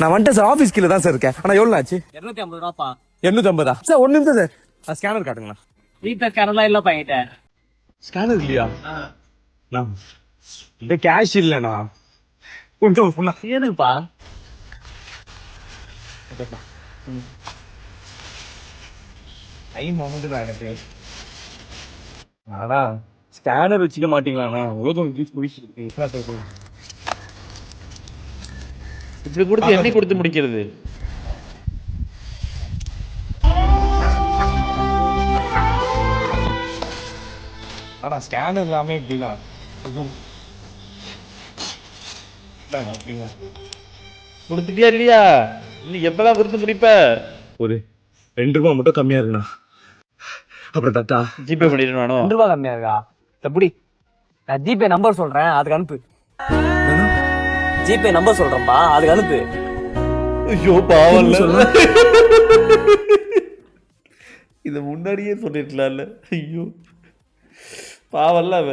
நான் வந்துட்டேன் sir, office கீழே தான் சார் இருக்கேன். ஆனால் எவ்வளோ ஆச்சு? 250 ரூபாப்பா. 250 சார்? 1 நிமிஷம் சார், ஸ்கேனர் காட்டுங்களா? ரீபே ஸ்கேனர்லாம் இல்லப்பா என்கிட்ட. ஸ்கேனர் இல்லையா? இந்த கேஷ் இல்லைண்ணா. கொஞ்சம் எதுக்குப்பா? டைம் வந்து நான் எனக்கு ஆனா ஸ்கேனர் வச்சுக்க மாட்டீங்களாண்ணா? இப்படி கொடுத்து எப்படி கொடுத்து முடிக்கிறது? ஆனா ஸ்கேனர் எல்லாமே இப்படிதான். கொடுத்துட்டியா இல்லையா? நீ எப்பதான் கொடுத்து முடிப்ப? ஒரு 2 ரூபா மட்டும் கம்மியா இருக்குண்ணா. அப்புறம் தட்டா ஜிபே பண்ணிட்டு வேணும். 2 ரூபா கம்மியா இருக்கா? எப்படி? நான் ஜிபே நம்பர் சொல்றேன், அதுக்கு அனுப்பு. ஜிபே நம்பர் சொல்றேன்பா, அதுக்கு அனுப்பு. ஐயோ பாவம்ல. இத முன்னாடியே சொல்லிருக்கலாம்ல. ஐயோ பாவம்ல.